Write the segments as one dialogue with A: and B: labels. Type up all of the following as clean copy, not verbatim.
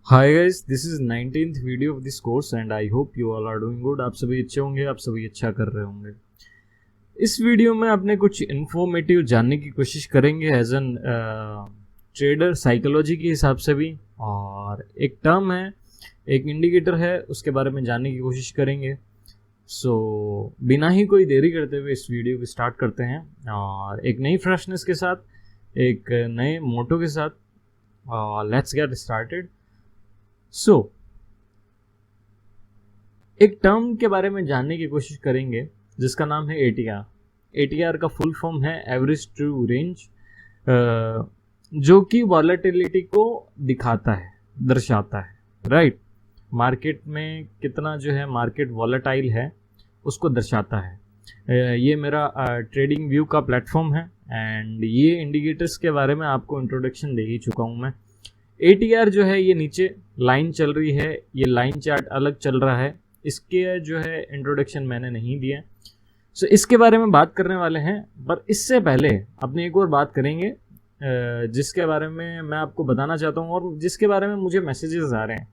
A: Hi guys, this is 19th video of this course and I hope you all are doing good. आप सभी अच्छे होंगे, आप सभी अच्छा कर रहे होंगे। इस वीडियो में अपने कुछ इन्फॉर्मेटिव जानने की कोशिश करेंगे एज एन ट्रेडर साइकोलॉजी के हिसाब से भी, और एक टर्म है, एक इंडिकेटर है, उसके बारे में जानने की कोशिश करेंगे। सो बिना ही कोई देरी करते हुए इस वीडियो को स्टार्ट करते हैं और एक नई फ्रेशनेस के साथ, एक नए मोटो के साथ। Let's get started. सो एक टर्म के बारे में जानने की कोशिश करेंगे जिसका नाम है एटीआर। एटीआर का फुल फॉर्म है एवरेज ट्रू रेंज, जो कि वॉलेटिलिटी को दिखाता है, दर्शाता है, राइट। मार्केट में कितना जो है मार्केट वॉलेटाइल है उसको दर्शाता है। ये मेरा ट्रेडिंग व्यू का प्लेटफॉर्म है एंड ये इंडिकेटर्स के बारे में आपको इंट्रोडक्शन दे ही चुका हूँ मैं। एटीआर जो है ये नीचे लाइन चल रही है, ये लाइन चार्ट अलग चल रहा है, इसके जो है इंट्रोडक्शन मैंने नहीं दिया। सो इसके बारे में बात करने वाले हैं, पर इससे पहले अपने एक और बात करेंगे जिसके बारे में मैं आपको बताना चाहता हूँ और जिसके बारे में मुझे मैसेजेस आ रहे हैं।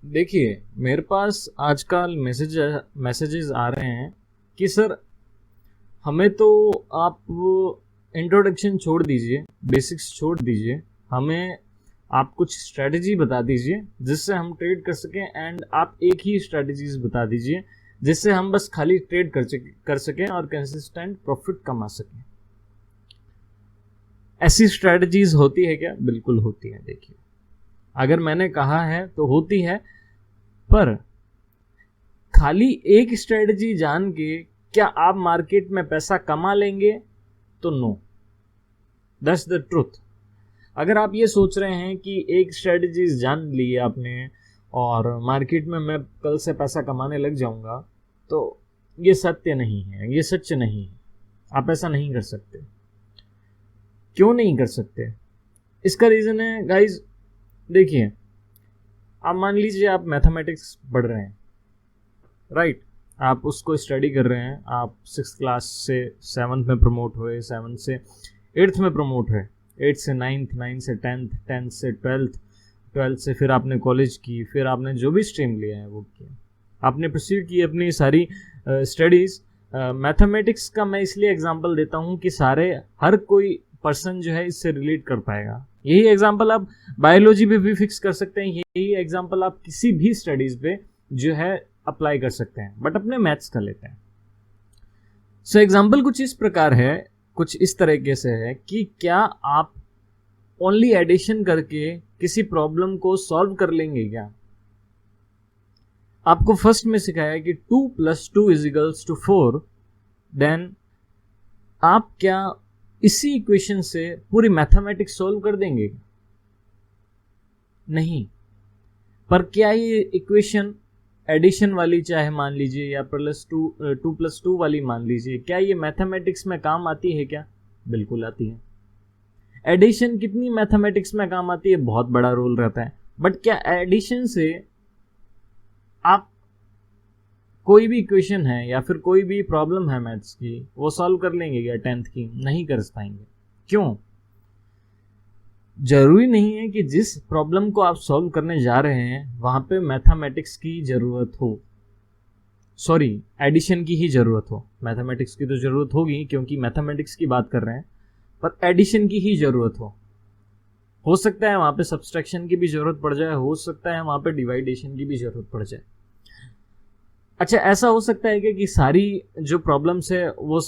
A: देखिए, मेरे पास आजकल मैसेजेस आ रहे हैं कि सर हमें तो आप इंट्रोडक्शन छोड़ दीजिए, बेसिक्स छोड़ दीजिए, हमें आप कुछ स्ट्रेटजी बता दीजिए जिससे हम ट्रेड कर सकें, एंड आप एक ही स्ट्रेटजीज बता दीजिए जिससे हम बस खाली ट्रेड कर सकें और कंसिस्टेंट प्रॉफिट कमा सकें। ऐसी स्ट्रेटजीज होती है क्या? बिल्कुल होती है। देखिए, अगर मैंने कहा है तो होती है, पर खाली एक स्ट्रेटजी जान के क्या आप मार्केट में पैसा कमा लेंगे? तो नो, दैट्स द ट्रुथ। अगर आप ये सोच रहे हैं कि एक स्ट्रेटजीज जान ली है आपने और मार्केट में मैं कल से पैसा कमाने लग जाऊंगा, तो ये सत्य नहीं है, ये सच नहीं है। आप ऐसा नहीं कर सकते। क्यों नहीं कर सकते? इसका रीजन है गाइज, देखिए, आप मान लीजिए आप मैथमेटिक्स पढ़ रहे हैं, राइट। आप उसको स्टडी कर रहे हैं, आप 6th क्लास से 7th में प्रमोट हुए, 7th से 8th में प्रमोट हुए, 8th से 9th, 9th से 10th, 10th से 12th, 12th से फिर आपने कॉलेज की, फिर आपने जो भी स्ट्रीम लिया है वो किया, आपने प्रोसीड की अपनी सारी स्टडीज़। मैथमेटिक्स का मैं इसलिए एग्जांपल देता हूँ कि हर कोई पर्सन जो है इससे रिलेट कर पाएगा। यही एग्जांपल आप बायोलॉजी पे भी फिक्स कर सकते हैं, यही एग्जांपल आप किसी भी स्टडीज़ पे जो है अप्लाई कर सकते हैं, बट अपने मैथ्स का लेते हैं। सो एग्जांपल कुछ इस प्रकार है, कुछ इस तरीके से है कि क्या आप ओनली एडिशन करके किसी प्रॉब्लम को सॉल्व कर लेंगे क्या? आपको फर्स्ट में सिखाया कि 2 + 2 = 4, देन आप क्या इसी इक्वेशन से पूरी मैथमेटिक्स सॉल्व कर देंगे? नहीं। पर क्या ये इक्वेशन एडिशन वाली चाहे मान लीजिए या +2 + 2 वाली मान लीजिए, क्या ये मैथमेटिक्स में काम आती है क्या? बिल्कुल आती है। एडिशन कितनी मैथमेटिक्स में काम आती है? बहुत बड़ा रोल रहता है। बट क्या एडिशन से आप कोई भी इक्वेशन है या फिर कोई भी प्रॉब्लम है मैथ्स की, वो सॉल्व कर लेंगे क्या 10th की? नहीं कर पाएंगे। क्यों? जरूरी नहीं है कि जिस प्रॉब्लम को आप सॉल्व करने जा रहे हैं वहां पे मैथमेटिक्स की जरूरत हो, सॉरी, एडिशन की ही जरूरत हो। मैथमेटिक्स की तो जरूरत होगी क्योंकि मैथमेटिक्स की बात कर रहे हैं, पर एडिशन की ही जरूरत हो सकता है वहां पे सब्सट्रैक्शन की भी जरूरत पड़ जाए, हो सकता है वहां पे डिवाइडेशन की भी जरूरत पड़ जाए। अच्छा, ऐसा हो सकता है कि सारी जो प्रॉब्लम्स है वो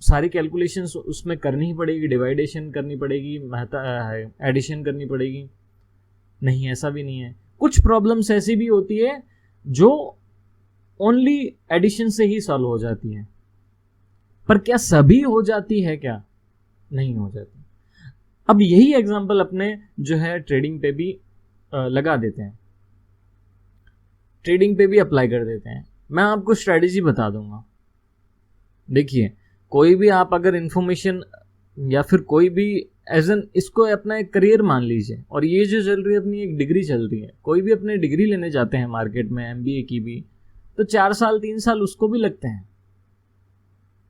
A: सारी कैलकुलेशंस उसमें करनी ही पड़ेगी, डिवाइडेशन करनी पड़ेगी, एडिशन करनी पड़ेगी? नहीं, ऐसा भी नहीं है। कुछ प्रॉब्लम्स ऐसी भी होती है जो ओनली एडिशन से ही सॉल्व हो जाती है, पर क्या सभी हो जाती है क्या? नहीं हो जाती। अब यही एग्जांपल अपने जो है ट्रेडिंग पे भी लगा देते हैं, ट्रेडिंग पे भी अप्लाई कर देते हैं। मैं आपको स्ट्रेटेजी बता दूंगा। देखिए, कोई भी आप अगर इंफॉर्मेशन या फिर कोई भी एज एन इसको अपना एक करियर मान लीजिए, और ये जो चल रही है अपनी एक डिग्री चल रही है, कोई भी अपने डिग्री लेने जाते हैं मार्केट में, एमबीए की भी, तो 4 साल 3 साल उसको भी लगते हैं।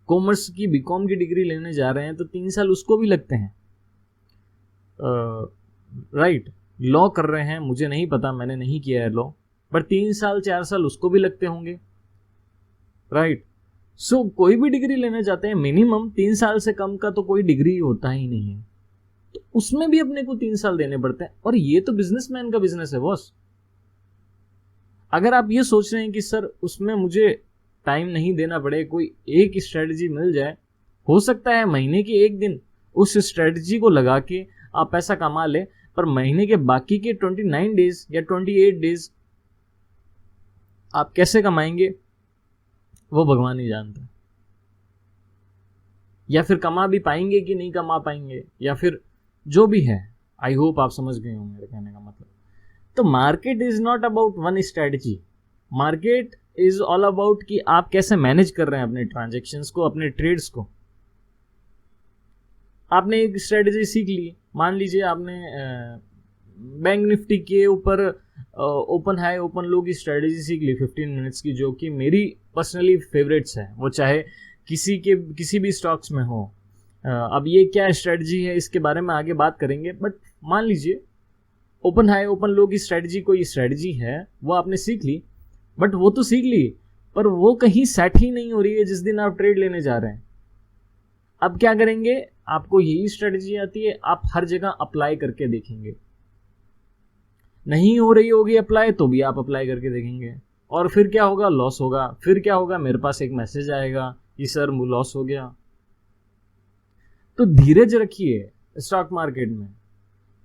A: कॉमर्स की बीकॉम की डिग्री लेने जा रहे हैं तो 3 साल उसको भी लगते हैं, राइट। लॉ कर रहे हैं, मुझे नहीं पता, मैंने नहीं किया है लॉ, पर 3 साल 4 साल उसको भी लगते होंगे, राइट। सो कोई भी डिग्री लेने जाते हैं मिनिमम 3 साल से कम का तो कोई डिग्री होता ही नहीं है, तो उसमें भी अपने को 3 साल देने पड़ते हैं। और ये तो बिजनेसमैन का बिजनेस है बॉस। अगर आप ये सोच रहे हैं कि सर उसमें मुझे टाइम नहीं देना पड़े, कोई एक स्ट्रेटजी मिल जाए, हो सकता है महीने के एक दिन उस स्ट्रेटजी को लगा के आप पैसा कमा ले, पर महीने के बाकी के 29 डेज या 28 डेज आप कैसे कमाएंगे वो भगवान ही जानता है। या फिर कमा भी पाएंगे कि नहीं कमा पाएंगे, या फिर जो भी है। आई होप आप समझ गए होंगे मेरे कहने का मतलब। तो market is not about one strategy, market is all about कि आप कैसे मैनेज कर रहे हैं अपने ट्रांजेक्शन्स को, अपने ट्रेड्स को। आपने एक स्ट्रेटजी सीख ली, मान लीजिए आपने बैंक निफ्टी के ऊपर ओपन हाई ओपन लो की स्ट्रेटजी सीख ली 15 मिनट्स की, जो कि मेरी पर्सनली फेवरेट्स है, वो चाहे किसी भी स्टॉक्स में हो। अब ये क्या स्ट्रेटजी है इसके बारे में आगे बात करेंगे, बट मान लीजिए ओपन हाई ओपन लो की स्ट्रेटजी कोई स्ट्रेटजी है, वो आपने सीख ली, बट वो तो सीख ली पर वो कहीं सेट ही नहीं हो रही है जिस दिन आप ट्रेड लेने जा रहे हैं। अब क्या करेंगे, आपको यही स्ट्रेटजी आती है, आप हर जगह अप्लाई करके देखेंगे, नहीं हो रही होगी अप्लाई तो भी आप अप्लाई करके देखेंगे, और फिर क्या होगा, लॉस होगा। फिर क्या होगा, मेरे पास एक मैसेज आएगा कि सर लॉस हो गया। तो धीरज रखिए स्टॉक मार्केट में।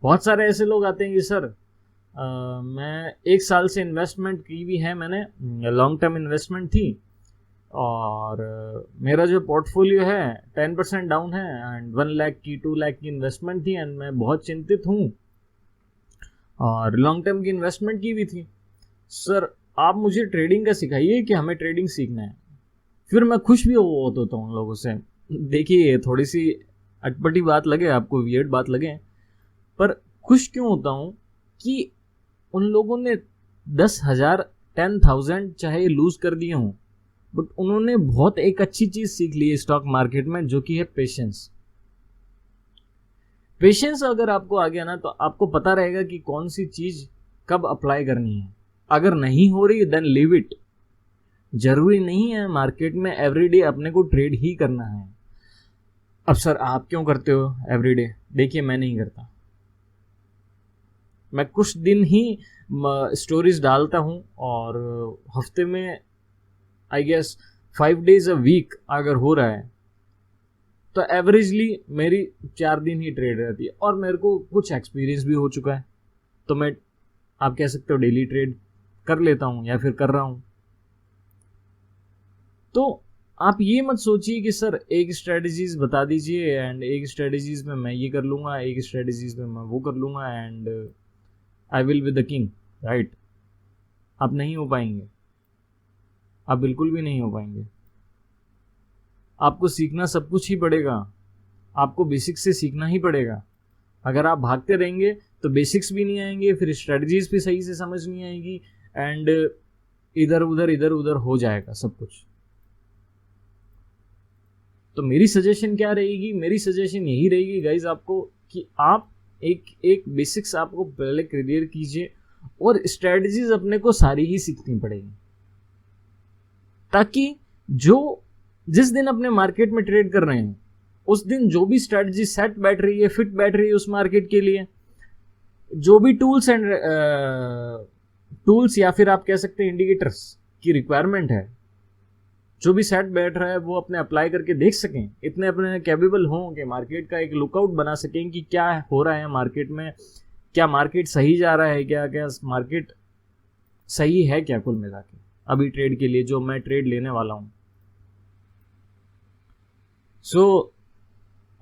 A: बहुत सारे ऐसे लोग आते हैं कि सर मैं 1 साल से इन्वेस्टमेंट की भी है, मैंने लॉन्ग टर्म इन्वेस्टमेंट थी, और मेरा जो पोर्टफोलियो है 10% डाउन है, एंड 1 लाख की 2 लाख की इन्वेस्टमेंट थी, एंड मैं बहुत चिंतित हूँ, और लॉन्ग टर्म की इन्वेस्टमेंट की भी थी। सर आप मुझे ट्रेडिंग का सिखाइए कि हमें ट्रेडिंग सीखना है। फिर मैं खुश भी होता हूँ लोगों से। देखिए थोड़ी सी अटपटी बात लगे आपको, वियर्ड बात लगे, पर खुश क्यों होता हूँ कि उन लोगों ने 10,000 10,000 चाहे लूज कर दिए हों, बट उन्होंने बहुत एक अच्छी चीज सीख ली है स्टॉक मार्केट में, जो कि है पेशेंस। पेशेंस अगर आपको आ गया ना, तो आपको पता रहेगा कि कौन सी चीज कब अप्लाई करनी है। अगर नहीं हो रही देन लीव इट। जरूरी नहीं है मार्केट में एवरीडे अपने को ट्रेड ही करना है। अब सर आप क्यों करते हो एवरीडे? देखिए मैं नहीं करता, मैं कुछ दिन ही स्टोरीज डालता हूं, और हफ्ते में I guess 5 days a week अगर हो रहा है तो एवरेजली मेरी 4 दिन ही ट्रेड रहती है, और मेरे को कुछ एक्सपीरियंस भी हो चुका है, तो मैं आप कह सकते हो डेली ट्रेड कर लेता हूं या फिर कर रहा हूं। तो आप ये मत सोचिए कि सर एक स्ट्रेटजीज बता दीजिए एंड एक स्ट्रेटजीज में मैं ये कर लूंगा, एक स्ट्रेटजीज में मैं वो कर लूंगा, and I will be the king, right. आप नहीं हो पाएंगे, आप बिल्कुल भी नहीं हो पाएंगे। आपको सीखना सब कुछ ही पड़ेगा, आपको बेसिक्स से सीखना ही पड़ेगा। अगर आप भागते रहेंगे तो बेसिक्स भी नहीं आएंगे, फिर स्ट्रेटजीज भी सही से समझ नहीं आएगी, एंड इधर उधर हो जाएगा सब कुछ। तो मेरी सजेशन क्या रहेगी? मेरी सजेशन यही रहेगी गाइज आपको कि आप एक बेसिक्स आपको पहले क्लियर कीजिए, और स्ट्रेटजीज अपने को सारी ही सीखनी पड़ेगी, ताकि जिस दिन अपने मार्केट में ट्रेड कर रहे हैं उस दिन जो भी स्ट्रेटजी सेट बैठ रही है, फिट बैठ रही है उस मार्केट के लिए, जो भी टूल्स या फिर आप कह सकते हैं इंडिकेटर्स की रिक्वायरमेंट है, जो भी सेट बैठ रहा है वो अपने अप्लाई करके देख सकें, इतने अपने कैपेबल हों कि मार्केट का एक लुकआउट बना सकें कि क्या हो रहा है मार्केट में, क्या मार्केट सही जा रहा है, क्या मार्केट सही है क्या कुल मिला के अभी ट्रेड के लिए जो मैं ट्रेड लेने वाला हूं। सो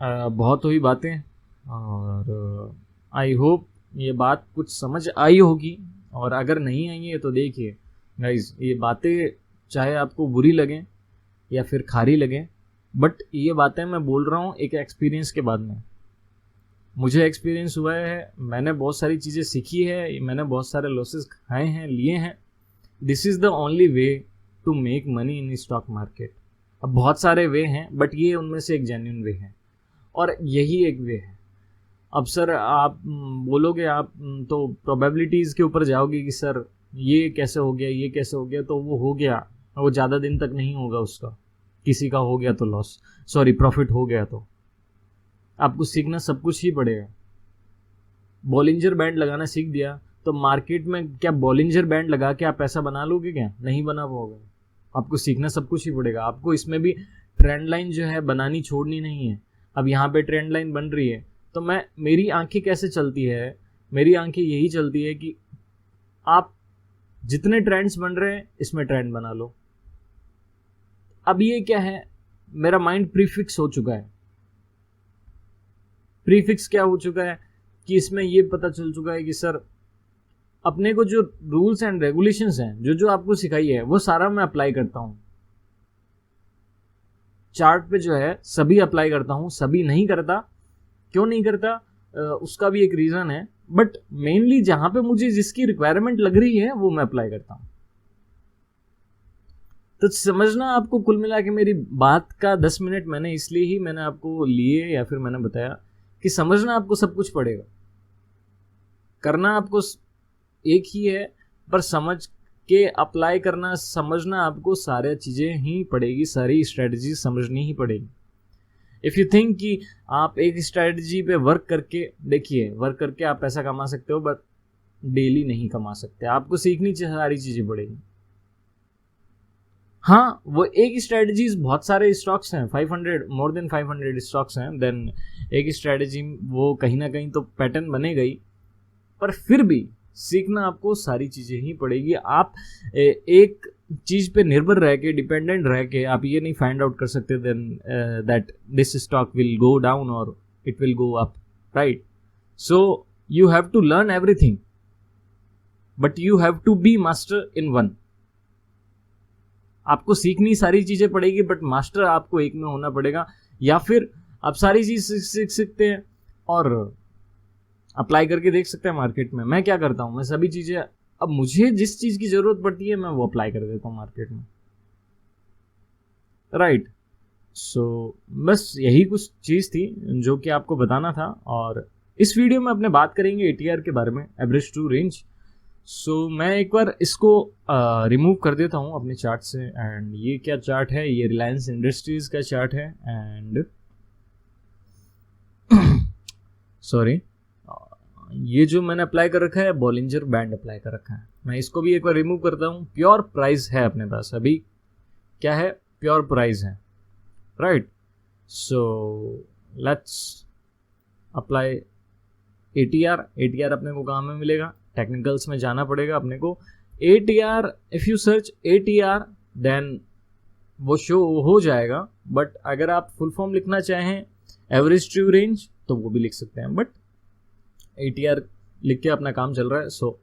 A: बहुत हुई बातें, और आई होप ये बात कुछ समझ आई होगी, और अगर नहीं आई है तो देखिए गाइज, ये बातें चाहे आपको बुरी लगें या फिर खारी लगें, बट ये बातें मैं बोल रहा हूँ एक एक्सपीरियंस के बाद में। मुझे एक्सपीरियंस हुआ है, मैंने बहुत सारी चीज़ें सीखी है, मैंने बहुत सारे लॉसेस खाए हैं, लिए हैं। This is the only way to make money in stock market. अब बहुत सारे वे हैं, बट ये उनमें से एक जेन्युइन वे है, और यही एक वे है। अब सर आप बोलोगे, आप तो प्रोबेबिलिटीज़ के ऊपर जाओगे कि सर ये कैसे हो गया, ये कैसे हो गया, तो वो हो गया, वो ज़्यादा दिन तक नहीं होगा उसका। किसी का हो गया तो लॉस, सॉरी प्रॉफिट हो गया तो आपको सीखना सब कुछ ही पड़ेगा। बॉलिंजर बैंड लगाना सीख दिया तो मार्केट में क्या बॉलिंजर बैंड लगा के आप पैसा बना लोगे? क्या नहीं बना पाओगे। आपको सीखना सब कुछ ही पड़ेगा। आपको इसमें भी ट्रेंड लाइन जो है बनानी छोड़नी नहीं है। अब यहाँ पे ट्रेंड लाइन बन रही है तो मेरी आंखें कैसे चलती है, मेरी आंखें यही चलती है कि आप जितने ट्रेंड्स बन रहे हैं इसमें ट्रेंड बना लो। अब ये क्या है, मेरा माइंड प्रीफिक्स हो चुका है। प्रीफिक्स क्या हो चुका है कि इसमें ये पता चल चुका है कि सर अपने को जो रूल्स एंड रेगुलेशंस हैं, जो जो आपको सिखाई है वो सारा मैं अप्लाई करता हूँ। चार्ट पे जो है सभी अप्लाई करता हूँ, सभी नहीं करता। क्यों नहीं करता उसका भी एक रीजन है, बट मेनली जहां पे मुझे जिसकी रिक्वायरमेंट लग रही है वो मैं अप्लाई करता हूँ। तो समझना आपको, कुल मिला के मेरी बात का 10 मिनट मैंने आपको लिए या फिर मैंने बताया कि समझना आपको सब कुछ पड़ेगा। करना आपको एक ही है, पर समझ के अप्लाई करना, समझना आपको सारी चीज़ें ही पड़ेगी, सारी स्ट्रेटजी समझनी ही पड़ेगी। इफ़ यू थिंक कि आप एक स्ट्रेटजी पे वर्क करके देखिए, वर्क करके आप पैसा कमा सकते हो, बट डेली नहीं कमा सकते। आपको सीखनी सारी चीज़ें पड़ेगी। हाँ, वो एक स्ट्रेटजीज, बहुत सारे स्टॉक्स हैं, 500 मोर देन 500 स्टॉक्स हैं, देन एक स्ट्रेटजी वो कहीं ना कहीं तो पैटर्न बने गई, पर फिर भी सीखना आपको सारी चीज़ें ही पड़ेगी। आप एक चीज़ पे निर्भर रह के, डिपेंडेंट रह के आप ये नहीं फाइंड आउट कर सकते then that this stock will go down और it will go up, right? So you have to learn everything, but you have to be master in one. आपको सीखनी सारी चीज़ें पड़ेगी, बट मास्टर आपको एक में होना पड़ेगा। या फिर आप सारी चीज़ सीख सकते हैं और अप्लाई करके देख सकते हैं मार्केट में। मैं क्या करता हूँ, मैं सभी चीज़ें, अब मुझे जिस चीज़ की ज़रूरत पड़ती है मैं वो अप्लाई कर देता हूँ मार्केट में, राइट? सो बस यही कुछ चीज़ थी जो कि आपको बताना था। और इस वीडियो में अपने बात करेंगे ATR के बारे में, एवरेज टू रेंज। सो मैं एक बार इसको रिमूव कर देता हूँ अपने चार्ट से। एंड ये क्या चार्ट है, ये रिलायंस इंडस्ट्रीज का चार्ट है। एंड सॉरी, ये जो मैंने अप्लाई कर रखा है बॉलिंजर बैंड अप्लाई कर रखा है। मैं इसको भी एक बार रिमूव करता हूँ। प्योर प्राइस है अपने पास अभी, क्या है, प्योर प्राइस है, right? So let's apply ATR। ATR अपने को कहाँ में मिलेगा, टेक्निकल्स में जाना पड़ेगा अपने को। ATR, if you search ATR then वो शो हो जाएगा, बट अगर आप फुल फॉर्म लिखना चाहें एवरेज ट्रू रेंज तो वो भी लिख सकते हैं, बट ATR लिख के अपना काम चल रहा है, सो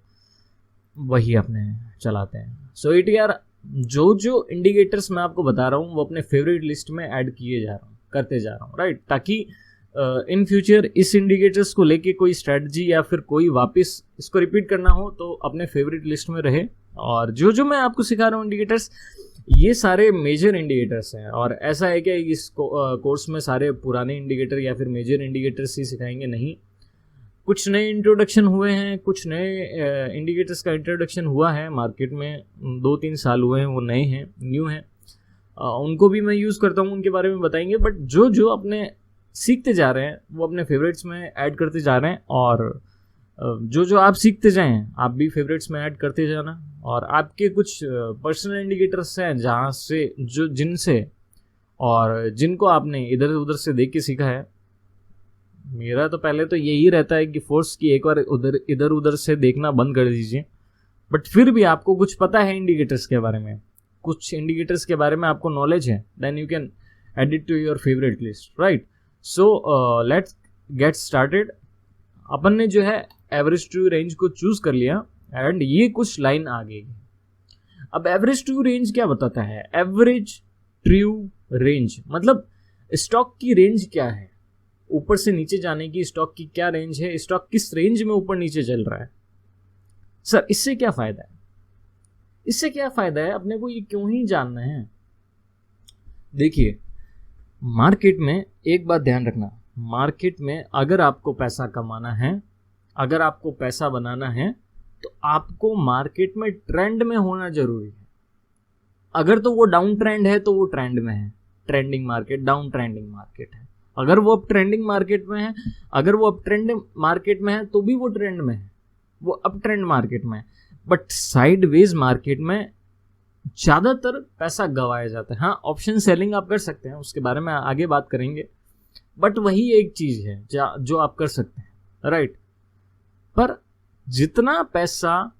A: वही अपने चलाते हैं। सो ATR जो इंडिकेटर्स मैं आपको बता रहा हूँ वो अपने फेवरेट लिस्ट में ऐड किए जा रहा हूँ, करते जा रहा हूँ, राइट? ताकि इन फ्यूचर इस इंडिकेटर्स को लेके कोई स्ट्रेटजी या फिर कोई वापस इसको रिपीट करना हो तो अपने फेवरेट लिस्ट में रहे। और जो मैं आपको सिखा रहा हूँ इंडिकेटर्स, ये सारे मेजर इंडिकेटर्स हैं। और ऐसा है कि इस कोर्स में सारे पुराने इंडिकेटर या फिर मेजर इंडिकेटर्स ही सिखाएंगे, नहीं। कुछ नए इंट्रोडक्शन हुए हैं, कुछ नए इंडिकेटर्स का इंट्रोडक्शन हुआ है मार्केट में, 2-3 साल हुए हैं, वो नए हैं, न्यू हैं, उनको भी मैं यूज़ करता हूँ, उनके बारे में बताएंगे। बट जो अपने सीखते जा रहे हैं वो अपने फेवरेट्स में ऐड करते जा रहे हैं। और जो आप सीखते जाएं आप भी फेवरेट्स में ऐड करते जाना। और आपके कुछ पर्सनल इंडिकेटर्स हैं जहाँ से जिनसे और जिनको आपने इधर उधर से देख के सीखा है। मेरा तो पहले तो यही रहता है कि फोर्स की एक बार इधर उधर से देखना बंद कर दीजिए, बट फिर भी आपको कुछ पता है इंडिकेटर्स के बारे में, कुछ इंडिकेटर्स के बारे में आपको नॉलेज है, then you can add it to your favourite list, right? So let's get started. अपन ने जो है एवरेज ट्रू रेंज को चूज कर लिया एंड ये कुछ लाइन आ गई। अब एवरेज ट्रू रेंज क्या बताता है? एवरेज ट्रू रेंज मतलब स्टॉक की रेंज क्या है, ऊपर से नीचे जाने की स्टॉक की क्या रेंज है, स्टॉक किस रेंज में ऊपर नीचे चल रहा है। सर इससे क्या फायदा है, इससे क्या फायदा है, अपने को ये क्यों ही जानना है? देखिए, मार्केट में एक बात ध्यान रखना, मार्केट में अगर आपको पैसा कमाना है, अगर आपको पैसा बनाना है, तो आपको मार्केट में ट्रेंड में होना जरूरी है। अगर तो वो डाउन ट्रेंड है तो वो ट्रेंड में है, trending market, down trending market है। अगर वो अप ट्रेंडिंग मार्केट में है, अगर वो अप ट्रेंड मार्केट में है तो भी वो ट्रेंड में है, वो अप ट्रेंड मार्केट में है। बट साइडवेज मार्केट में ज्यादातर पैसा गवाया जाता है। हाँ, ऑप्शन सेलिंग आप कर सकते हैं, उसके बारे में आगे बात करेंगे, बट वही एक चीज है जो आप कर सकते हैं, राइट। पर जितना पैसा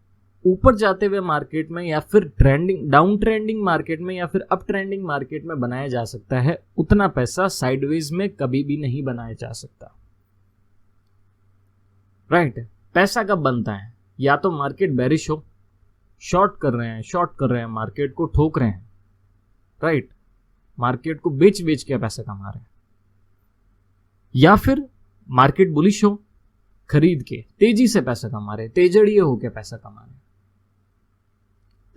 A: ऊपर जाते हुए मार्केट में या फिर ट्रेंडिंग डाउन ट्रेंडिंग मार्केट में या फिर अप ट्रेंडिंग मार्केट में बनाया जा सकता है, उतना पैसा साइडवेज में कभी भी नहीं बनाया जा सकता, राइट। पैसा कब बनता है? या तो मार्केट बेरिश हो, शॉर्ट कर रहे हैं, मार्केट को ठोक रहे हैं, राइट, मार्केट को बेच बेच के पैसा कमा रहे हैं, या फिर मार्केट बुलिश हो, खरीद के तेजी से पैसा कमा रहे हैं, तेजड़िए होके पैसा कमा रहे हैं।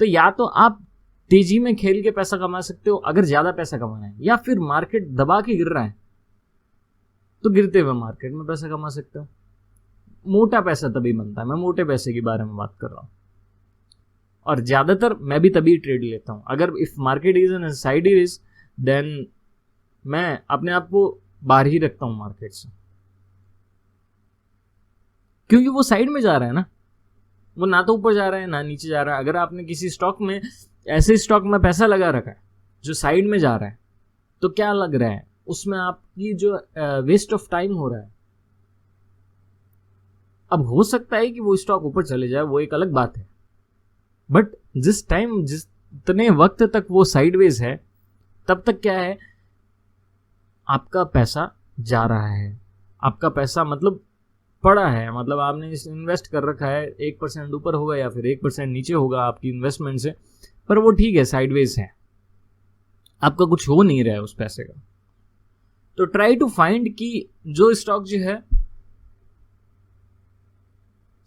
A: तो या तो आप तेजी में खेल के पैसा कमा सकते हो अगर ज्यादा पैसा कमाना है, या फिर मार्केट दबा के गिर रहा है तो गिरते हुए मार्केट में पैसा कमा सकते हो। मोटा पैसा तभी बनता है, मैं मोटे पैसे के बारे में बात कर रहा हूं। और ज्यादातर मैं भी तभी ट्रेड लेता हूं अगर if market is in sideways, then मैं अपने आप को बाहर ही रखता हूं मार्केट से, क्योंकि वो साइड में जा रहा है ना, वो ना तो ऊपर जा रहा है ना नीचे जा रहा है। अगर आपने किसी स्टॉक में, ऐसे स्टॉक में पैसा लगा रखा है जो साइड में जा रहा है, तो क्या लग रहा है उसमें आपकी जो वेस्ट ऑफ टाइम हो रहा है। अब हो सकता है कि वो स्टॉक ऊपर चले जाए, वो एक अलग बात है, बट जितने वक्त तक वो साइडवेज है तब तक क्या है, आपका पैसा जा रहा है, आपका पैसा मतलब पड़ा है, मतलब आपने इन्वेस्ट कर रखा है, 1% ऊपर होगा या फिर 1% नीचे होगा आपकी इन्वेस्टमेंट से, पर वो ठीक है, साइडवेज है, आपका कुछ हो नहीं रहा है उस पैसे का। तो ट्राई टू फाइंड कि जो स्टॉक जो है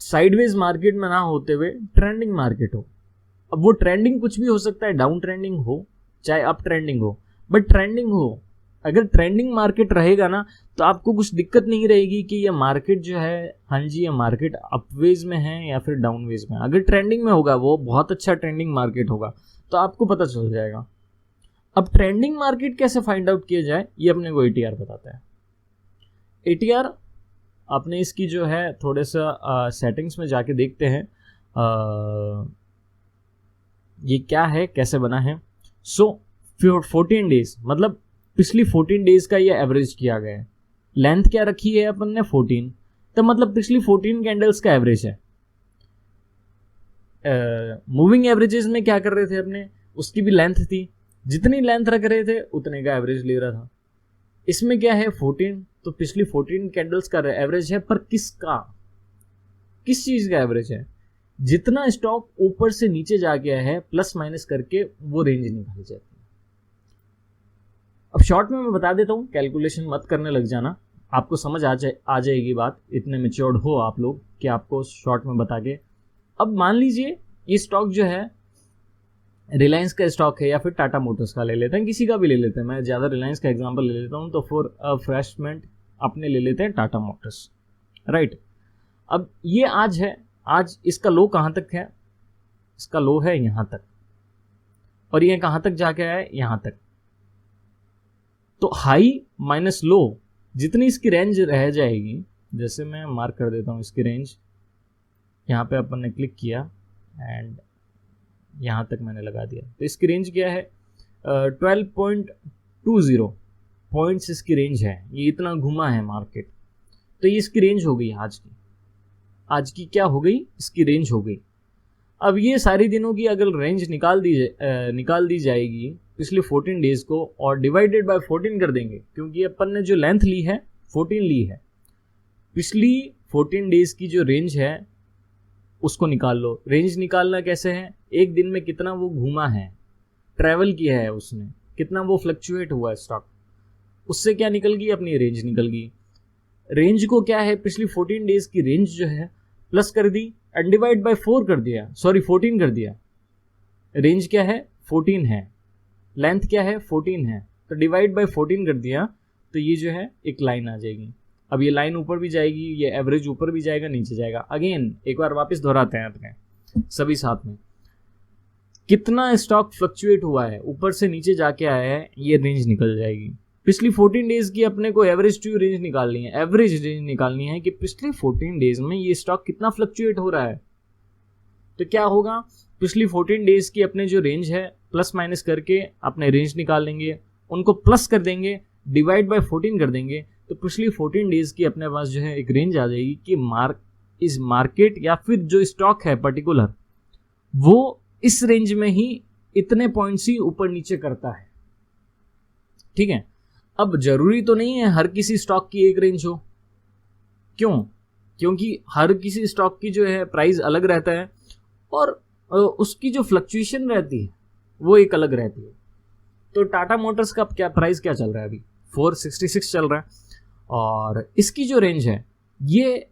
A: साइडवेज मार्केट में ना होते हुए ट्रेंडिंग मार्केट हो। अब वो ट्रेंडिंग कुछ भी हो सकता है, डाउन ट्रेंडिंग हो चाहे अप ट्रेंडिंग हो, बट ट्रेंडिंग हो। अगर ट्रेंडिंग मार्केट रहेगा ना तो आपको कुछ दिक्कत नहीं रहेगी कि ये मार्केट जो है, हाँ जी, ये मार्केट अपवेज में है या फिर डाउनवेज में। अगर ट्रेंडिंग में होगा, वो बहुत अच्छा ट्रेंडिंग मार्केट होगा, तो आपको पता चल जाएगा। अब ट्रेंडिंग मार्केट कैसे फाइंड आउट किया जाए, ये अपने को एटीआर बताता है। एटीआर आपने इसकी जो है थोड़े सा सेटिंग्स में जाके देखते हैं ये क्या है, कैसे बना है। सो 14 डेज, मतलब पिछली 14 डेज का ये एवरेज किया गया है। लेंथ क्या रखी है अपन ने, 14, तो मतलब पिछली 14 कैंडल्स का एवरेज है। मूविंग एवरेजेस में क्या कर रहे थे अपने, उसकी भी लेंथ थी, जितनी लेंथ रख रहे थे उतने का एवरेज ले रहा था। इसमें क्या है 14, तो पिछली 14 कैंडल्स का एवरेज है, पर किसका, किस चीज का एवरेज है, जितना स्टॉक ऊपर से नीचे जा गया है प्लस माइनस करके वो रेंज निकाली जाती है। अब शॉर्ट में मैं बता देता हूँ, कैलकुलेशन मत करने लग जाना, आपको समझ आ जाएगी बात, इतने मैच्योर्ड हो आप लोग कि आपको शॉर्ट में बता के। अब मान लीजिए ये स्टॉक जो है रिलायंस का स्टॉक है या फिर टाटा मोटर्स का ले लेते हैं, किसी का भी ले लेते हैं, मैं ज़्यादा रिलायंस का एग्जांपल ले लेता हूँ, तो फॉर फ्रेशमेंट अपने ले लेते हैं टाटा मोटर्स, राइट। अब ये आज है, आज इसका लो कहाँ तक है, इसका लो है यहाँ तक, और ये कहाँ तक जाके आया है, यहाँ तक। तो हाई माइनस लो, जितनी इसकी रेंज रह जाएगी, जैसे मैं मार्क कर देता हूँ इसकी रेंज, यहाँ पे अपन ने क्लिक किया एंड यहाँ तक मैंने लगा दिया, तो इसकी रेंज क्या है 12.20 पॉइंट्स इसकी रेंज है। ये इतना घुमा है मार्केट, तो ये इसकी रेंज हो गई आज की क्या हो गई, इसकी रेंज हो गई। अब ये सारी दिनों की अगर रेंज निकाल दी जाएगी पिछले 14 डेज को और डिवाइडेड बाय 14 कर देंगे, क्योंकि अपन ने जो लेंथ ली है 14 ली है, पिछली 14 डेज की जो रेंज है उसको निकाल लो। रेंज निकालना कैसे है, एक दिन में कितना वो घूमा है, ट्रैवल किया है उसने, कितना वो फ्लक्चुएट हुआ है स्टॉक, उससे क्या निकल गई, अपनी रेंज निकल गई। रेंज को क्या है, पिछली 14 डेज की रेंज जो है प्लस कर दी एंड डिवाइड बाय 4 कर दिया, सॉरी 14 कर दिया। रेंज क्या है 14 है, लेंथ क्या है 14 है, तो डिवाइड बाय 14 कर दिया, तो तो ये जो है एक लाइन आ जाएगी। अब ये लाइन ऊपर भी जाएगी, ये एवरेज ऊपर भी जाएगा, नीचे जाएगा। अगेन एक बार वापस दोहराते हैं अपने सभी साथ में, कितना स्टॉक फ्लक्चुएट हुआ है, ऊपर से नीचे जाके आया है, ये रेंज निकल जाएगी। पिछली 14 डेज की अपने को एवरेज टू रेंज निकालनी है, एवरेज रेंज निकालनी है कि पिछले 14 डेज में ये स्टॉक कितना फ्लक्चुएट हो रहा है। तो क्या होगा, पिछली 14 डेज की अपने जो रेंज है प्लस माइनस करके अपने रेंज निकाल लेंगे, उनको प्लस कर देंगे, डिवाइड बाय 14 कर देंगे, तो पिछली 14 डेज की अपने पास जो है एक रेंज आ जाएगी कि इस मार्केट या फिर जो स्टॉक है पर्टिकुलर वो इस रेंज में ही इतने पॉइंट्स ही ऊपर नीचे करता है। ठीक है, अब जरूरी तो नहीं है हर किसी स्टॉक की एक रेंज हो। क्यों? क्योंकि हर किसी स्टॉक की जो है प्राइस अलग रहता है और उसकी जो फ्लक्चुएशन रहती है वो एक अलग रहती है। तो टाटा मोटर्स का क्या प्राइस क्या चल रहा है अभी, 466 चल रहा है, और इसकी जो रेंज है ये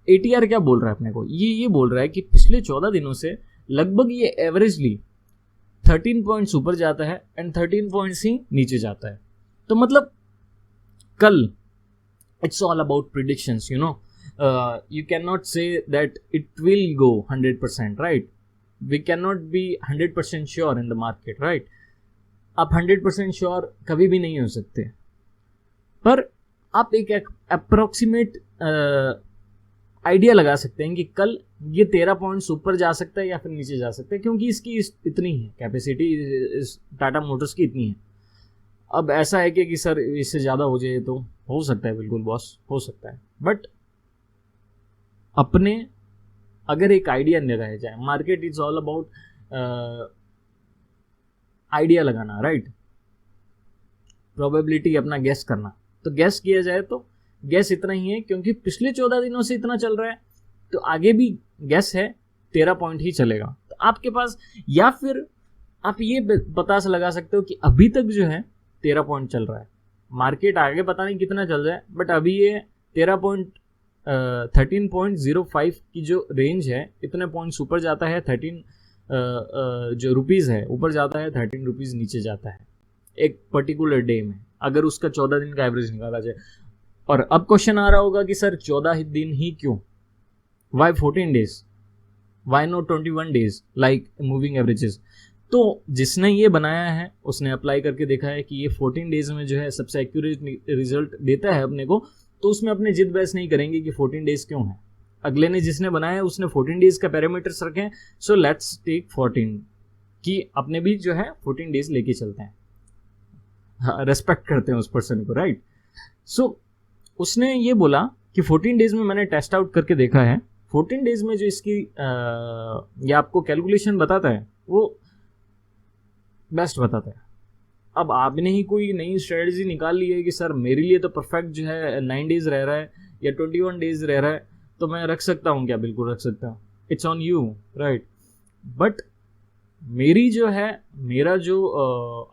A: ATR क्या बोल रहा है अपने को, ये बोल रहा है कि पिछले 14 दिनों से लगभग ये एवरेजली 13 पॉइंट्स ऊपर जाता है एंड 13 पॉइंट्स ही नीचे जाता है। तो मतलब कल it's all about predictions, you know, you cannot say that it will go 100%, right? We cannot be 100% sure in the market, right? आप 100% श्योर कभी भी नहीं हो सकते, पर आप एक अप्रोक्सीमेट आइडिया लगा सकते हैं कि कल ये 13 पॉइंट्स ऊपर जा सकता है या फिर नीचे जा सकता है, क्योंकि इसकी इतनी है कैपेसिटी, इस टाटा मोटर्स की इतनी है। अब ऐसा है कि सर इससे ज़्यादा हो जाए तो हो सकता है, बिल्कुल बॉस हो सकता है, बट अपने अगर एक आइडिया लगाया जाए, market is all about idea लगाना, राइट? प्रोबेबिलिटी अपना गैस करना। तो गैस किया जाए तो गैस इतना ही है, क्योंकि पिछले 14 दिनों से इतना चल रहा है, तो आगे भी गैस है 13 पॉइंट ही चलेगा। तो आपके पास, या फिर आप ये पता से लगा सकते हो कि अभी तक जो है 13 पॉइंट चल रहा है, मार्केट आगे पता नहीं कितना चल रहा है, बट अभी ये 13.05 की जो रेंज है, इतने पॉइंट्स ऊपर जाता है, 13 जो रुपीज़ है ऊपर जाता है, 13 रुपीज़ नीचे जाता है एक पर्टिकुलर डे में, अगर उसका 14 दिन का एवरेज निकाला जाए। और अब क्वेश्चन आ रहा होगा कि सर 14 दिन ही क्यों, why 14 days, why not 21 days like moving averages? तो जिसने ये बनाया है उसने अप्लाई करके देखा है कि ये 14 डेज में जो है सबसे एक्यूरेट रिजल्ट देता है अपने को, तो उसमें अपने जिद बहस नहीं करेंगे कि 14 डेज क्यों है। अगले ने जिसने बनाया है उसने 14 डेज का पैरामीटर्स रखे हैं, सो लेट्स टेक 14 कि अपने भी जो है 14 डेज लेके चलते हैं, रेस्पेक्ट करते हैं उस पर्सन को, राइट? सो उसने ये बोला कि 14 डेज में मैंने टेस्ट आउट करके देखा है, 14 डेज में जो इसकी ये आपको कैलकुलेशन बताता है वो बेस्ट बताता है। अब आपने ही कोई नई स्ट्रेटजी निकाल ली है कि सर मेरे लिए तो परफेक्ट जो है 9 डेज रह रहा है या 21 डेज रह रहा है, तो मैं रख सकता हूँ क्या? बिल्कुल रख सकता हूँ, it's on you, right? But मेरी जो है, मेरा जो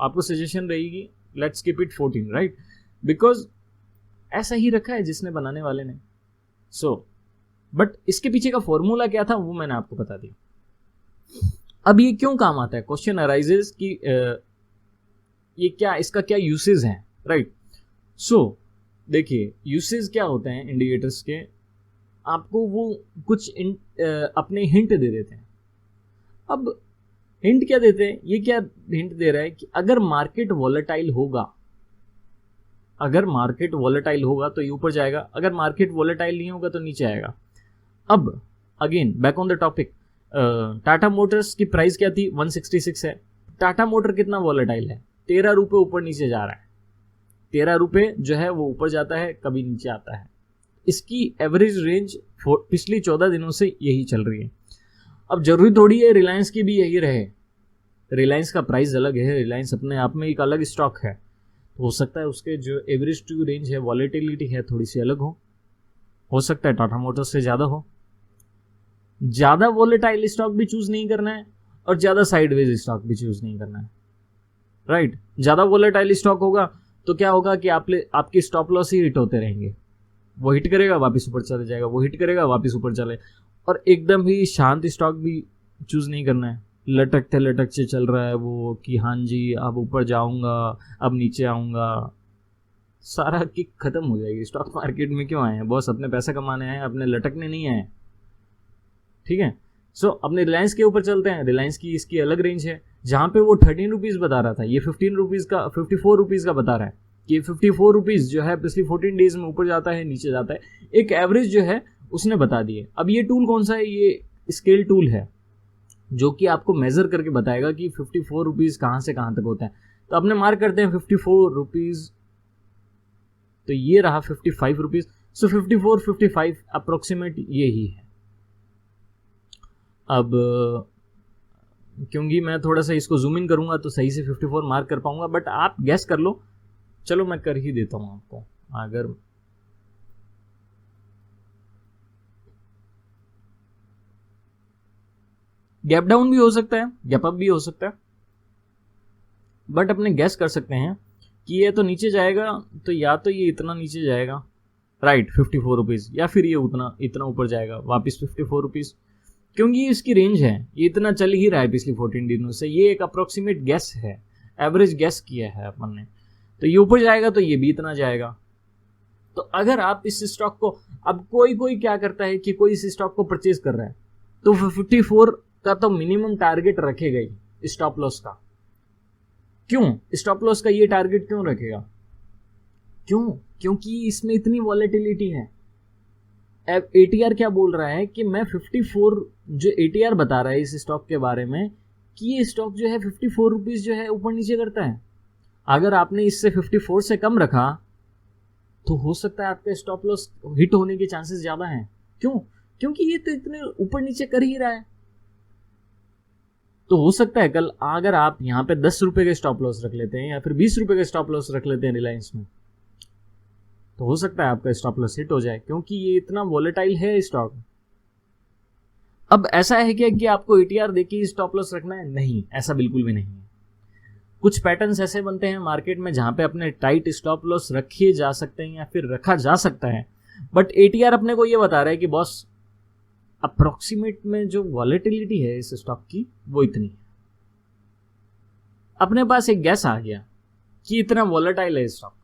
A: आपको सजेशन रहेगी, let's keep it 14, right? Because ऐसा ही रखा है जिसने बनाने वाले ने। सो बट इसके पीछे का फॉर्मूला क्या था वो मैंने आपको बता दिया। अब ये क्यों काम आता है? क्वेश्चन अराइजेस कि ये क्या, इसका क्या यूसेज है, राइट? सो देखिए यूसेज क्या होते हैं इंडिकेटर्स के, आपको वो कुछ अपने हिंट दे देते हैं। अब हिंट क्या देते हैं, ये क्या हिंट दे रहा है कि अगर मार्केट वॉलेटाइल होगा, अगर मार्केट वॉलेटाइल होगा तो ये ऊपर जाएगा, अगर मार्केट वॉलेटाइल नहीं होगा तो नीचे आएगा। अब again back on the topic, Tata Motors की प्राइस क्या थी? 166 है। टाटा मोटर कितना वॉलेटाइल है? 13 रुपये ऊपर नीचे जा रहा है, 13 रुपये जो है वो ऊपर जाता है, कभी नीचे आता है। इसकी एवरेज रेंज पिछली 14 दिनों से यही चल रही है। अब जरूरी थोड़ी है रिलायंस की भी यही रहे, रिलायंस का प्राइस अलग है, रिलायंस अपने आप में एक अलग स्टॉक है, तो हो सकता है उसके जो एवरेज टू रेंज है, वॉलेटिलिटी है, थोड़ी सी अलग हो सकता है टाटा मोटर्स से ज़्यादा हो। ज़्यादा वॉलेटाइल स्टॉक भी चूज नहीं करना है और ज़्यादा साइडवेज स्टॉक भी चूज नहीं करना है, राइट? ज़्यादा वॉलेटाइल स्टॉक होगा तो क्या होगा कि आपके स्टॉप लॉस ही हिट होते रहेंगे, वो हिट करेगा वापस ऊपर चले जाएगा, वो हिट करेगा वापस ऊपर चले। और एकदम ही शांत स्टॉक भी चूज नहीं करना है, लटकते चल रहा है वो कि हाँ जी अब ऊपर जाऊंगा, अब नीचे आऊंगा, सारा किक खत्म हो जाएगी। स्टॉक मार्केट में क्यों आए हैं बॉस? अपने पैसा कमाने आए हैं, अपने लटकने नहीं आए। ठीक है, सो अपने रिलायंस के ऊपर चलते हैं। रिलायंस की इसकी अलग रेंज है, जहाँ पे वो 13 रुपीज़ बता रहा था, ये 15 रुपीज़ का 54 रुपीज़ का बता रहा है कि 54 रुपीज़ जो है पिछली 14 डेज में ऊपर जाता है नीचे जाता है, एक एवरेज जो है उसने बता दिए। अब ये टूल कौन सा है? ये स्केल टूल है जो कि आपको मेजर करके बताएगा कि 54 रुपीज़ कहाँ से कहाँ तक होता है। तो अपने मार्क करते हैं 54 रुपीज़, तो ये रहा 55 रुपीज़। सो 54 55 अप्रोक्सीमेट ये ही है। अब क्योंकि मैं थोड़ा सा इसको जूम इन करूंगा तो सही से 54 मार्क कर पाऊंगा, बट आप गैस कर लो। चलो मैं कर ही देता हूं आपको। अगर गैप डाउन भी हो सकता है, गैप अप भी हो सकता है, बट अपने गैस कर सकते हैं कि ये तो नीचे जाएगा, तो या तो ये इतना नीचे जाएगा, राइट 54 रुपीज़, या फिर ये उतना इतना ऊपर जाएगा वापस 54 रुपीज़, क्योंकि इसकी रेंज है, ये इतना चल ही रहा है पिछली 14 दिनों से। ये एक अप्रोक्सीमेट गैस है, एवरेज गैस किया है अपन ने। तो ये ऊपर जाएगा तो ये भी इतना जाएगा। तो अगर आप इस स्टॉक को, अब कोई क्या करता है कि कोई इस स्टॉक को परचेज कर रहा है तो 54 का तो मिनिमम टारगेट रखेगा ही स्टॉप लॉस का। क्यों स्टॉप लॉस का ये टारगेट क्यों रखेगा? क्योंकि इसमें इतनी वॉलेटिलिटी है। अब ATR क्या बोल रहा है कि मैं 54, जो ATR बता रहा है इस स्टॉक के बारे में कि ये स्टॉक जो है 54 रुपीज़ जो है ऊपर नीचे करता है। अगर आपने इससे 54 से कम रखा तो हो सकता है आपका स्टॉप लॉस हिट होने के चांसेस ज़्यादा हैं। क्योंकि ये तो इतने ऊपर नीचे कर ही रहा है। तो हो सकता है कल अगर आप यहाँ पे 10 रुपए के स्टॉप लॉस रख लेते हैं या फिर 20 रुपए के स्टॉप लॉस रख लेते हैं रिलायंस में, तो हो सकता है आपका स्टॉप लॉस हिट हो जाए, क्योंकि ये इतना वॉलेटाइल है स्टॉक। अब ऐसा है क्या कि आपको ATR देखिए स्टॉप लॉस रखना है? नहीं, ऐसा बिल्कुल भी नहीं है। कुछ पैटर्न्स ऐसे बनते हैं मार्केट में जहां पे अपने टाइट स्टॉप लॉस रखे जा सकते हैं या फिर रखा जा सकता है, बट ATR अपने को ये बता रहा है कि बॉस अप्रोक्सीमेट में जो वॉलेटिलिटी है इस स्टॉक की वो इतनी है। अपने पास एक गैस आ गया कि इतना वॉलेटाइल है स्टॉक।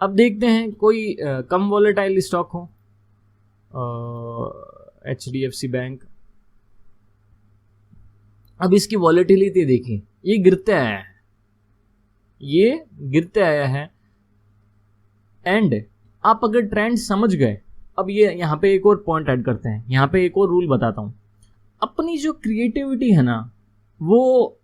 A: अब देखते हैं कोई कम वॉलेटाइल स्टॉक हो, HDFC बैंक। अब इसकी वॉलेटिलिटी देखिए, ये गिरते आया है एंड आप अगर ट्रेंड समझ गए। अब ये यहाँ पे एक और पॉइंट ऐड करते हैं, यहाँ पे एक और रूल बताता हूँ। अपनी जो क्रिएटिविटी है ना, वो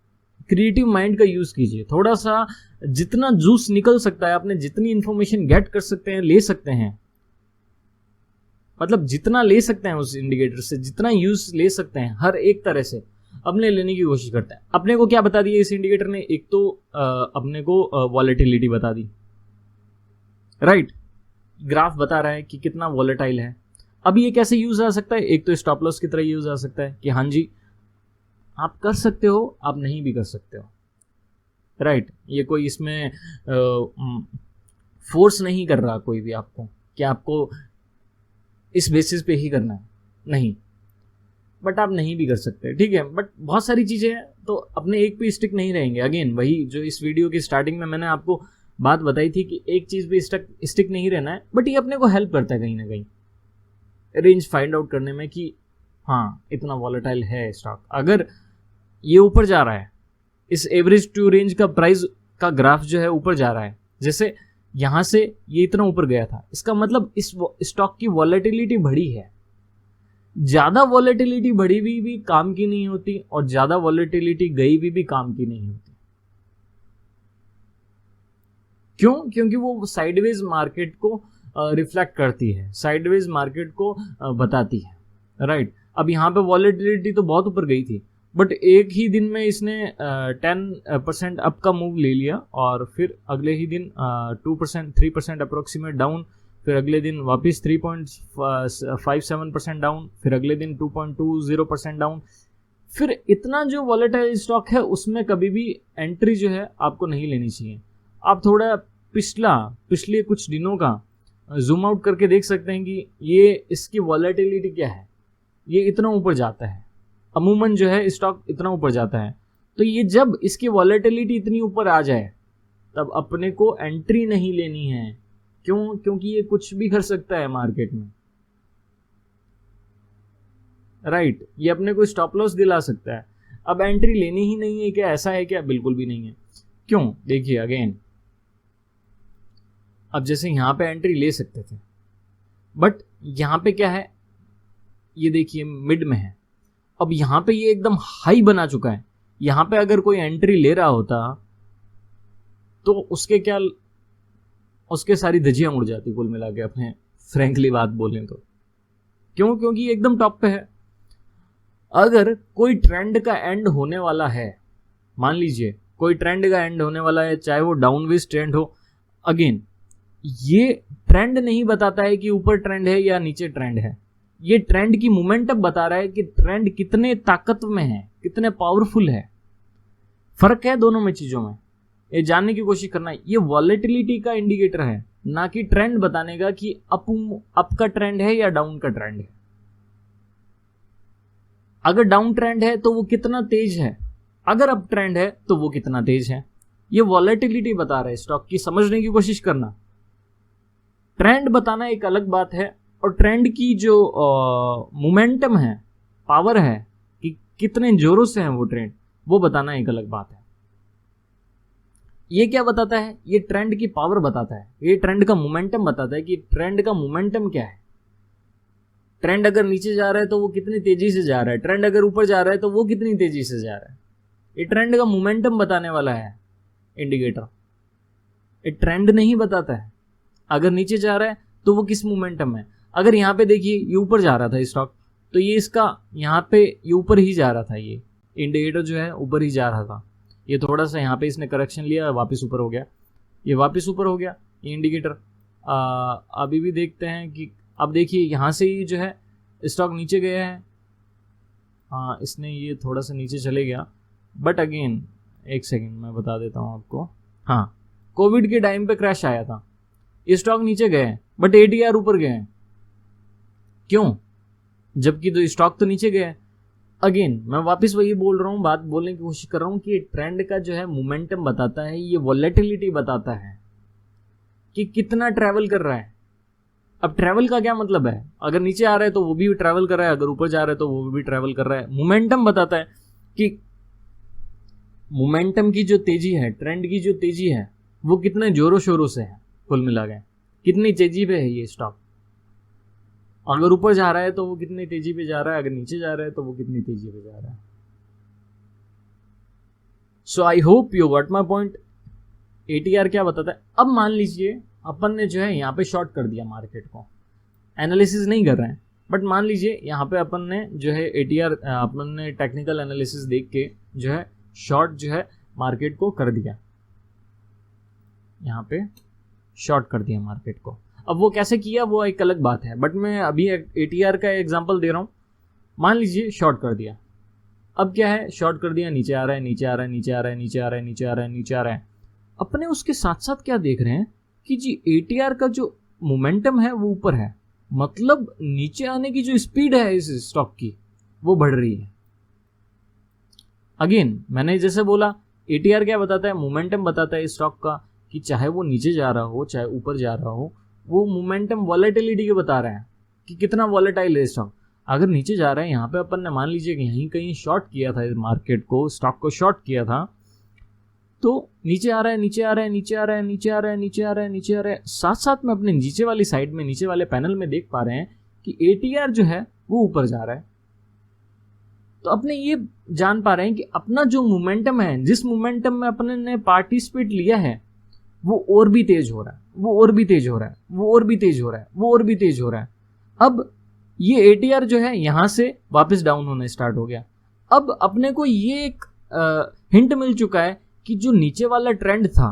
A: क्रिएटिव माइंड का यूज कीजिए थोड़ा सा। जितना जूस निकल सकता है, आपने जितनी इंफॉर्मेशन गेट कर सकते हैं ले सकते हैं, मतलब जितना ले सकते हैं उस इंडिकेटर से, जितना यूज ले सकते हैं हर एक तरह से अपने लेने की कोशिश करते हैं। अपने को क्या बता दिया इस इंडिकेटर ने? एक तो अपने को वॉलेटिलिटी बता दी, राइट, ग्राफ बता रहा है कि कितना वॉलेटाइल है। अब ये कैसे यूज आ सकता है? एक तो स्टॉप लॉस की तरह यूज आ सकता है कि हाँ जी आप कर सकते हो, आप नहीं भी कर सकते हो, राइट। ये कोई इसमें फोर्स नहीं कर रहा कोई भी आपको कि आपको इस बेसिस पे ही करना है, नहीं, बट आप नहीं भी कर सकते, ठीक है। बट बहुत सारी चीज़ें हैं तो अपने एक पे स्टिक नहीं रहेंगे। अगेन वही जो इस वीडियो की स्टार्टिंग में मैंने आपको बात बताई थी कि एक चीज़ पे स्टिक नहीं रहना है, बट ये अपने को हेल्प करता है कहीं ना कहीं रेंज फाइंड आउट करने में कि हाँ इतना वॉलेटाइल है स्टॉक। अगर ये ऊपर जा रहा है, इस एवरेज टू रेंज का प्राइस का ग्राफ जो है ऊपर जा रहा है, जैसे यहाँ से ये इतना ऊपर गया था, इसका मतलब इस स्टॉक की वॉलेटिलिटी बढ़ी है। ज़्यादा वॉलेटिलिटी बढ़ी हुई भी काम की नहीं होती और ज़्यादा वॉलेटिलिटी गई भी काम की नहीं होती। क्यों? क्योंकि वो साइडवेज मार्केट को रिफ्लेक्ट करती है, साइडवेज मार्केट को बताती है, राइट। अब यहाँ पे वॉलेटिलिटी तो बहुत ऊपर गई थी, बट एक ही दिन में इसने 10% अप का मूव ले लिया और फिर अगले ही दिन 2% 3% अप्रोक्सीमेट डाउन, फिर अगले दिन वापस 3.57% डाउन, फिर अगले दिन 2.20% डाउन। फिर इतना जो वॉलेटाइल स्टॉक है उसमें कभी भी एंट्री जो है आपको नहीं लेनी चाहिए। आप थोड़ा पिछले कुछ दिनों का जूम आउट करके देख सकते हैं कि ये इसकी वॉलेटिलिटी क्या है। ये इतना ऊपर जाता है, अमूमन जो है स्टॉक इतना ऊपर जाता है। तो ये जब इसकी वॉलेटिलिटी इतनी ऊपर आ जाए तब अपने को एंट्री नहीं लेनी है। क्यों? क्योंकि ये कुछ भी कर सकता है मार्केट में, राइट। ये अपने को स्टॉप लॉस दिला सकता है। अब एंट्री लेनी ही नहीं है क्या? ऐसा है क्या? बिल्कुल भी नहीं है। क्यों? देखिए अगेन, अब जैसे यहां पे एंट्री ले सकते थे, बट यहां पे क्या है, ये देखिए मिड में है। अब यहां पे ये एकदम हाई बना चुका है। यहां पे अगर कोई एंट्री ले रहा होता तो उसके सारी धज्जियां उड़ जाती कुल मिला के, अपने फ्रैंकली बात बोलें तो। क्यों? क्योंकि ये एकदम टॉप पे है। अगर कोई ट्रेंड का एंड होने वाला है, मान लीजिए कोई ट्रेंड का एंड होने वाला है, चाहे वो डाउनवेज ट्रेंड हो, अगेन ये ट्रेंड नहीं बताता है कि ऊपर ट्रेंड है या नीचे ट्रेंड है। ये ट्रेंड की मोमेंटम बता रहा है कि ट्रेंड कितने ताकत में है, कितने पावरफुल है। फर्क है दोनों में चीजों में, ये जानने की कोशिश करना है। ये वॉलेटिलिटी का इंडिकेटर है, ना कि ट्रेंड बताने का कि अप का ट्रेंड है या डाउन का ट्रेंड है। अगर डाउन ट्रेंड है तो वो कितना तेज है, अगर अप ट्रेंड है तो वो कितना तेज है। ये वॉलेटिलिटी बता रहा है स्टॉक की, समझने की कोशिश करना। ट्रेंड बताना एक अलग बात है, और ट्रेंड की जो मोमेंटम है, पावर है, कि कितने जोरों से है वो ट्रेंड, वो बताना एक अलग बात है। ये क्या बताता है? ये ट्रेंड की पावर बताता है, ये ट्रेंड का मोमेंटम बताता है कि ट्रेंड का मोमेंटम क्या है। ट्रेंड अगर नीचे जा रहा है तो वो कितनी तेजी से जा रहा है, ट्रेंड अगर ऊपर जा रहा है तो वो कितनी तेजी से जा रहा है। ये ट्रेंड का मोमेंटम बताने वाला है इंडिकेटर। ये ट्रेंड नहीं बताता है अगर नीचे जा रहा है तो वो किस मोमेंटम में। अगर यहाँ पे देखिए ये ऊपर जा रहा था स्टॉक, तो ये इसका यहाँ पे ये ऊपर ही जा रहा था, ये इंडिकेटर जो है ऊपर ही जा रहा था। ये थोड़ा सा यहाँ पे इसने करेक्शन लिया, वापस ऊपर हो गया, ये वापस ऊपर हो गया ये इंडिकेटर। अभी भी देखते हैं कि अब देखिए यहाँ से ही जो है स्टॉक नीचे गया है। हाँ, इसने ये थोड़ा सा नीचे चले गया, बट अगेन एक सेकेंड मैं बता देता हूँ आपको। हाँ, कोविड के टाइम पे क्रैश आया था, स्टॉक नीचे गए बट एटीआर ऊपर गए। क्यों? जबकि तो स्टॉक तो नीचे गए। अगेन मैं वापस वही बोल रहा हूँ, बात बोलने की कोशिश कर रहा हूँ कि ट्रेंड का जो है मोमेंटम बताता है, ये वॉलेटिलिटी बताता है कि कितना ट्रैवल कर रहा है। अब ट्रैवल का क्या मतलब है? अगर नीचे आ रहा है तो वो भी ट्रैवल कर रहा है, अगर ऊपर जा रहा है तो वो भी ट्रैवल कर रहा है। मोमेंटम बताता है कि मोमेंटम की जो तेजी है, ट्रेंड की जो तेजी है, वो कितने जोरों शोरों से है, कुल मिला के कितनी तेजी पे है ये स्टॉक। अगर ऊपर जा रहा है तो वो कितनी तेजी पे जा रहा है, अगर नीचे जा रहा है तो वो कितनी तेजी पे जा रहा है। So I hope you got my point. ATR क्या बताता है? अब मान लीजिए अपन ने जो है यहाँ पे शॉर्ट कर दिया मार्केट को, एनालिसिस नहीं कर रहे हैं, बट मान लीजिए यहाँ पे अपन ने जो है एटीआर, अपन ने टेक्निकल एनालिसिस देख के जो है शॉर्ट जो है मार्केट को कर दिया, यहाँ पे शॉर्ट कर दिया मार्केट को। अब वो कैसे किया वो एक अलग बात है, बट मैं अभी एटीआर का एग्जांपल दे रहा हूँ। मान लीजिए शॉर्ट कर दिया, अब क्या है, शॉर्ट कर दिया, नीचे आ रहा है, नीचे आ रहा है, नीचे आ रहा है, नीचे आ रहा है, नीचे आ रहा है, नीचे आ रहा है। अपने उसके साथ साथ क्या देख रहे हैं कि जी एटीआर का जो मोमेंटम है वो ऊपर है, मतलब नीचे आने की जो स्पीड है इस स्टॉक की वो बढ़ रही है। अगेन मैंने जैसे बोला, एटीआर क्या बताता है? मोमेंटम बताता है स्टॉक का, कि चाहे वो नीचे जा रहा हो चाहे ऊपर जा रहा हो, वो मोमेंटम वॉलेटिलिटी के बता रहा है कि कितना वॉलेटाइल है स्टॉक। अगर नीचे जा रहा है, यहाँ पे अपन ने मान लीजिए कि यहीं कहीं शॉर्ट किया था मार्केट को, स्टॉक को शॉर्ट किया था, तो नीचे आ रहा है, नीचे आ रहा है, नीचे आ रहा है, नीचे आ रहा है, नीचे आ रहा है, नीचे आ रहा है, साथ साथ में अपने नीचे वाली साइड में, नीचे वाले पैनल में देख पा रहे हैं कि एटीआर जो है वो ऊपर जा रहा है। तो अपने ये जान पा रहे हैं कि अपना जो मोमेंटम है, जिस मोमेंटम में अपने ने पार्टिसिपेट लिया है, वो और भी तेज हो रहा है, वो और भी तेज हो रहा है, वो और भी तेज हो रहा है, वो और भी तेज हो रहा है। अब ये एटीआर जो है यहां से वापस डाउन होने स्टार्ट हो गया। अब अपने को ये एक हिंट मिल चुका है कि जो नीचे वाला ट्रेंड था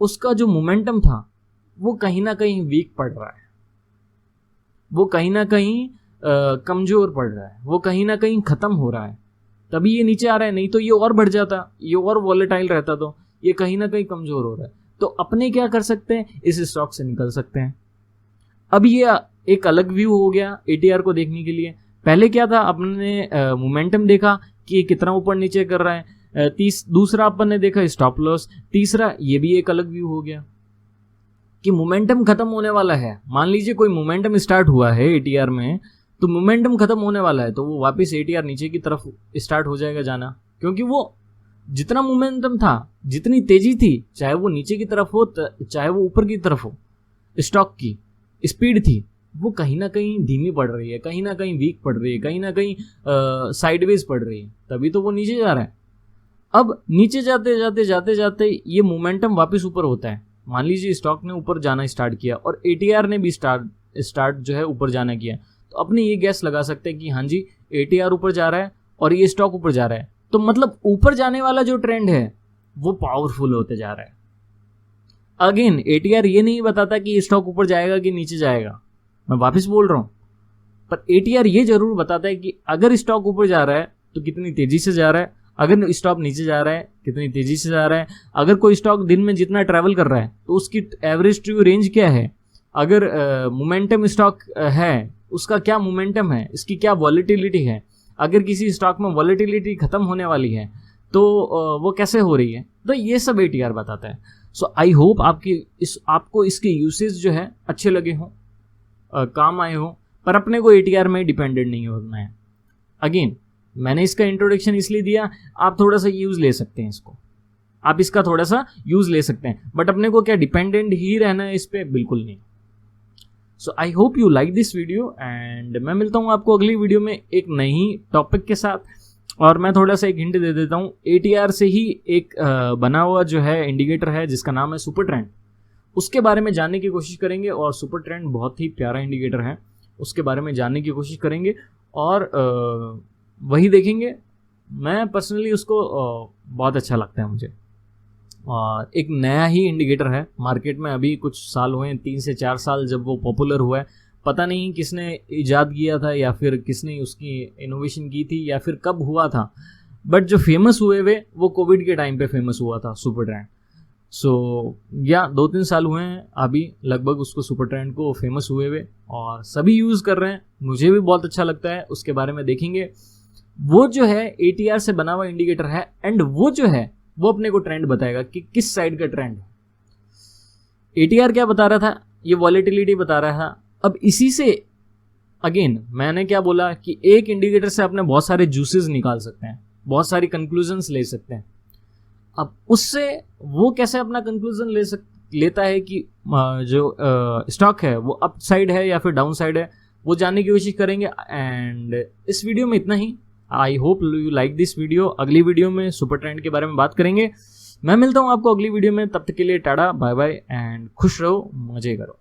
A: उसका जो मोमेंटम था वो कहीं ना कहीं वीक पड़ रहा है, वो कहीं ना कहीं कमजोर पड़ रहा है, वो कहीं ना कहीं खत्म हो रहा है, तभी ये नीचे आ रहा है। नहीं तो ये और बढ़ जाता, ये और वॉलेटाइल रहता, तो ये कहीं ना कहीं कमजोर हो रहा है। तो अपने क्या कर सकते हैं, इस स्टॉक से निकल सकते हैं। अब ये एक अलग व्यू हो गया एटीआर को देखने के लिए। पहले क्या था, अपने मोमेंटम देखा कि कितना ऊपर नीचे कर रहा है, दूसरा अपन ने देखा स्टॉप लॉस। तीसरा ये भी एक अलग व्यू हो गया कि मोमेंटम खत्म होने वाला है। मान लीजिए कोई मोमेंटम स्टार्ट हुआ है एटीआर में, तो मोमेंटम खत्म होने वाला है तो वो वापस एटीआर नीचे की तरफ स्टार्ट हो जाएगा जाना, क्योंकि वो जितना मोमेंटम था, जितनी तेजी थी, चाहे वो नीचे की तरफ हो चाहे वो ऊपर की तरफ हो, स्टॉक की स्पीड थी वो कहीं ना कहीं धीमी पड़ रही है, कहीं ना कहीं वीक पड़ रही है, कहीं ना कहीं साइडवेज पड़ रही है, तभी तो वो नीचे जा रहा है। अब नीचे जाते जाते जाते जाते ये मोमेंटम वापस ऊपर होता है। मान लीजिए स्टॉक ने ऊपर जाना स्टार्ट किया और एटीआर ने भी स्टार्ट जो है ऊपर जाना किया, तो अपने ये गैस लगा सकते हैं कि हाँ जी एटीआर ऊपर जा रहा है और ये स्टॉक ऊपर जा रहा है, तो मतलब ऊपर जाने वाला जो ट्रेंड है वो पावरफुल होते जा रहा है। अगेन एटीआर ये नहीं बताता कि स्टॉक ऊपर जाएगा कि नीचे जाएगा, मैं वापस बोल रहा हूं, पर एटीआर ये जरूर बताता है कि अगर स्टॉक ऊपर जा रहा है तो कितनी तेजी से जा रहा है, अगर स्टॉक नीचे जा रहा है कितनी तेजी से जा रहा है, अगर कोई स्टॉक दिन में जितना ट्रैवल कर रहा है तो उसकी एवरेज ट्रू रेंज क्या है, अगर मोमेंटम स्टॉक है उसका क्या मोमेंटम है, इसकी क्या वॉलेटिलिटी है, अगर किसी स्टॉक में वॉलेटिलिटी खत्म होने वाली है तो वो कैसे हो रही है, तो ये सब एटीआर बताता है। सो आई होप आपको इसके यूसेज जो है अच्छे लगे हों, काम आए हो, पर अपने को एटीआर में डिपेंडेंट नहीं होना है। अगेन मैंने इसका इंट्रोडक्शन इसलिए दिया, आप थोड़ा सा यूज ले सकते हैं इसको, आप इसका थोड़ा सा यूज ले सकते हैं, बट अपने को क्या डिपेंडेंट ही रहना है इस पे, बिल्कुल नहीं। So I hope you like this video and मैं मिलता हूँ आपको अगली वीडियो में एक नई टॉपिक के साथ। और मैं थोड़ा सा एक हिंट दे देता हूँ, एटीआर से ही एक बना हुआ जो है इंडिकेटर है जिसका नाम है सुपर ट्रेंड, उसके बारे में जानने की कोशिश करेंगे। और सुपर ट्रेंड बहुत ही प्यारा इंडिकेटर है, उसके बारे में जानने की कोशिश करेंगे और वही देखेंगे। मैं पर्सनली उसको बहुत अच्छा लगता है मुझे। और एक नया ही इंडिकेटर है मार्केट में, अभी कुछ साल हुए हैं, 3 से 4 साल जब वो पॉपुलर हुआ है। पता नहीं किसने इजाद किया था या फिर किसने उसकी इनोवेशन की थी या फिर कब हुआ था, बट जो फेमस हुए वो कोविड के टाइम पे फेमस हुआ था सुपर ट्रेंड। सो या 2-3 साल हुए हैं अभी लगभग उसको, सुपर ट्रेंड को फेमस हुए और सभी यूज़ कर रहे हैं, मुझे भी बहुत अच्छा लगता है। उसके बारे में देखेंगे। वो जो है एटीआर से बना हुआ इंडिकेटर है एंड वो जो है वो अपने को ट्रेंड बताएगा कि किस साइड का ट्रेंड है। एटीआर क्या बता रहा था, ये वॉलेटिलिटी बता रहा था। अब इसी से अगेन मैंने क्या बोला कि एक इंडिकेटर से अपने बहुत सारे जूसेस निकाल सकते हैं, बहुत सारी कंक्लूजन्स ले सकते हैं। अब उससे वो कैसे अपना कंक्लूजन लेता है कि जो स्टॉक है वो अप साइड है या फिर डाउन साइड है, वो जानने की कोशिश करेंगे। एंड इस वीडियो में इतना ही। I hope you like this video. अगली वीडियो में सुपर ट्रेंड के बारे में बात करेंगे। मैं मिलता हूँ आपको अगली वीडियो में, तब तक के लिए टाटा बाय बाय एंड खुश रहो, मजे करो।